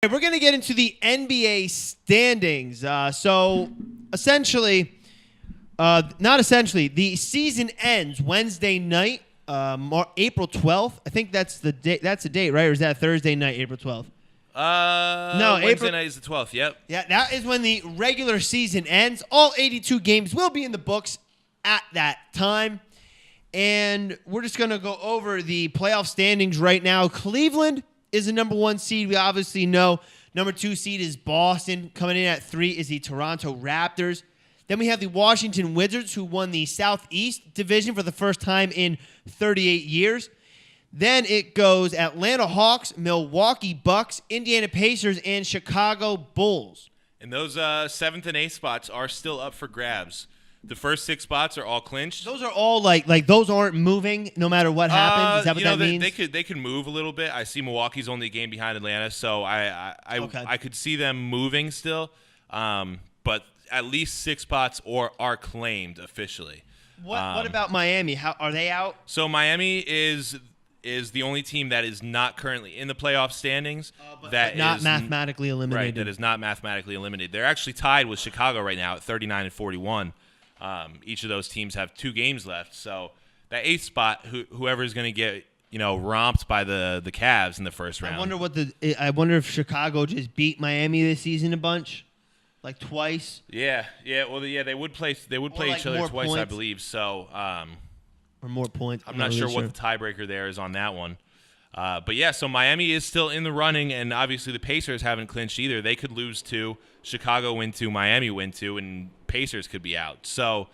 We're going to get into the NBA standings. So essentially, not essentially, the season ends Wednesday night, April 12th. I think that's the date. That's the date, right? Or is that Thursday night, April 12th? No, Wednesday night is the 12th. Yep. Yeah, that is when the regular season ends. All 82 games will be in the books at that time. And we're just going to go over the playoff standings right now. Cleveland is the number 1 seed. We obviously know number 2 seed is Boston. Coming in at 3 is the Toronto Raptors. Then we have the Washington Wizards, who won the Southeast Division for the first time in 38 years. Then it goes Atlanta Hawks, Milwaukee Bucks, Indiana Pacers, and Chicago Bulls. And those 7th and 8th spots are still up for grabs. The first 6 spots are all clinched. Those are all like those aren't moving no matter what happens. Is that what that means? They could move a little bit. I see Milwaukee's only a game behind Atlanta, so I could see them moving still. But at least 6 spots are claimed officially. What about Miami? How are they out? So Miami is the only team that is not currently in the playoff standings. But not mathematically eliminated. Right, that is not mathematically eliminated. They're actually tied with Chicago right now at 39 and 41. Each of those teams have 2 games left. So that 8th spot, whoever is going to get romped by the Cavs in the first round. I wonder if Chicago just beat Miami this season a bunch, like twice. Yeah. Well, they would play like each other twice, points. I believe. So. Or more points. I'm not sure what the tiebreaker there is on that one. But yeah, so Miami is still in the running, and obviously the Pacers haven't clinched either. They could lose 2, Chicago win 2, Miami win 2, and Pacers could be out. So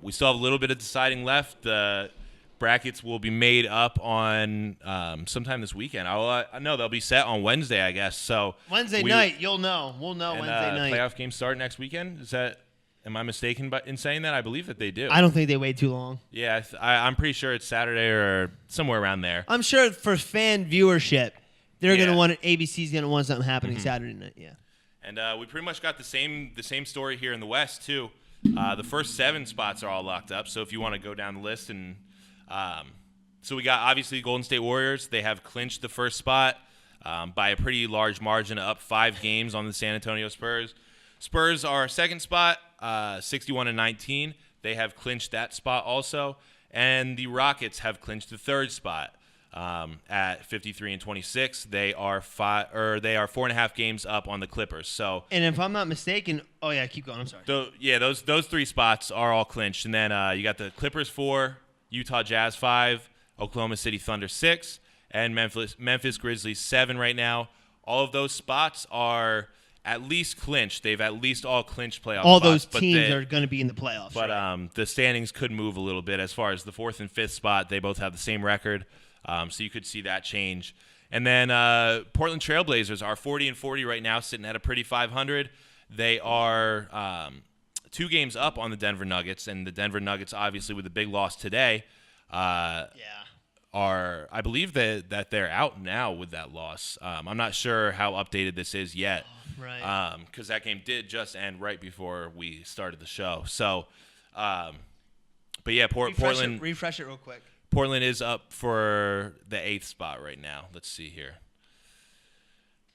we still have a little bit of deciding left. The brackets will be made up on sometime this weekend. I know they'll be set on Wednesday, I guess. So Wednesday night, you'll know. We'll know Wednesday night. Playoff games start next weekend. Am I mistaken in saying that? I believe that they do. I don't think they wait too long. Yeah, I'm pretty sure it's Saturday or somewhere around there. I'm sure for fan viewership, they're going to want it. ABC's going to want something happening Saturday night. Yeah. And we pretty much got the same story here in the West too. The first 7 spots are all locked up. So if you want to go down the list, and so we got obviously Golden State Warriors. They have clinched the first spot by a pretty large margin, up 5 games on the San Antonio Spurs. Spurs are 2nd spot, 61 and 19. They have clinched that spot also, and the Rockets have clinched the 3rd spot at 53 and 26. They are 4.5 games up on the Clippers. So, and if I'm not mistaken, keep going. I'm sorry. Those 3 spots are all clinched, and then you got the Clippers 4, Utah Jazz 5, Oklahoma City Thunder 6, and Memphis Grizzlies 7 right now. All of those spots are at least clinched. They've at least all clinched playoff spots. All those teams are going to be in the playoffs. But right? The standings could move a little bit. As far as the 4th and 5th spot, they both have the same record. So you could see that change. And then Portland Trailblazers are 40 and 40 right now, sitting at a pretty 500. They are 2 games up on the Denver Nuggets, and the Denver Nuggets, obviously, with the big loss today, are, I believe that they're out now with that loss. I'm not sure how updated this is yet. Right. Because that game did just end right before we started the show. So, but yeah, Portland. Refresh it real quick. Portland is up for the 8th spot right now. Let's see here.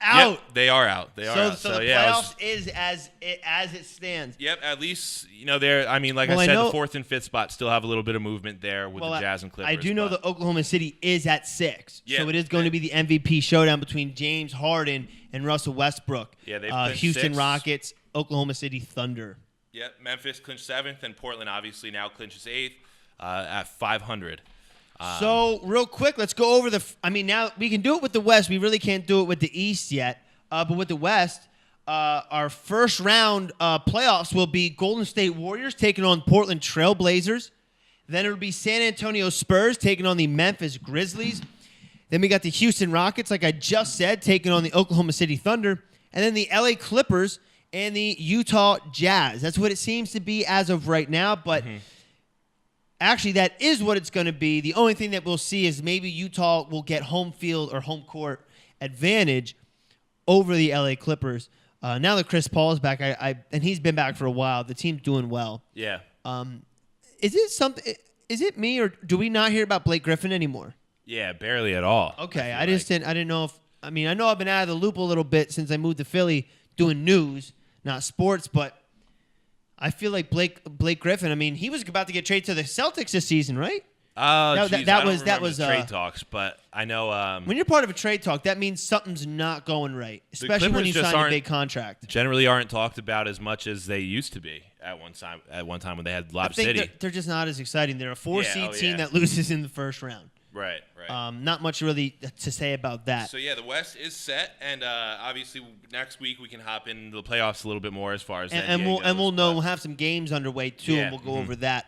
Out. Yep, they are out. They are out. So the playoffs is as it stands. Yep. At least they're. I mean, like I said, the 4th and 5th spot still have a little bit of movement there with the Jazz and Clippers. I do know that Oklahoma City is at 6, yeah, so it is going to be the MVP showdown between James Harden and Russell Westbrook. Yeah, they've Houston 6. Rockets, Oklahoma City Thunder. Yep. Memphis clinched 7th, and Portland obviously now clinches 8th at 500. So real quick, let's go over now we can do it with the West. We really can't do it with the East yet. But with the West, our first round playoffs will be Golden State Warriors taking on Portland Trailblazers. Then it will be San Antonio Spurs taking on the Memphis Grizzlies. Then we got the Houston Rockets, like I just said, taking on the Oklahoma City Thunder. And then the LA Clippers and the Utah Jazz. That's what it seems to be as of right now. But actually, that is what it's going to be. The only thing that we'll see is maybe Utah will get home field or home court advantage over the LA Clippers. Now that Chris Paul is back, and he's been back for a while, the team's doing well. Yeah. Is it me, or do we not hear about Blake Griffin anymore? Yeah, barely at all. Okay, I didn't know if I mean, I know I've been out of the loop a little bit since I moved to Philly doing news, not sports, but I feel like Blake Griffin. I mean, he was about to get traded to the Celtics this season, right? That was trade talks, but I know when you're part of a trade talk, that means something's not going right, especially when you sign a big contract. Generally, aren't talked about as much as they used to be at one time when they had Lob City. They're just not as exciting. They're a 4-seed team that loses in the first round. Right. Not much really to say about that. So yeah, the West is set, and obviously next week we can hop into the playoffs a little bit more as far as and we'll know we'll have some games underway too, and we'll go over that.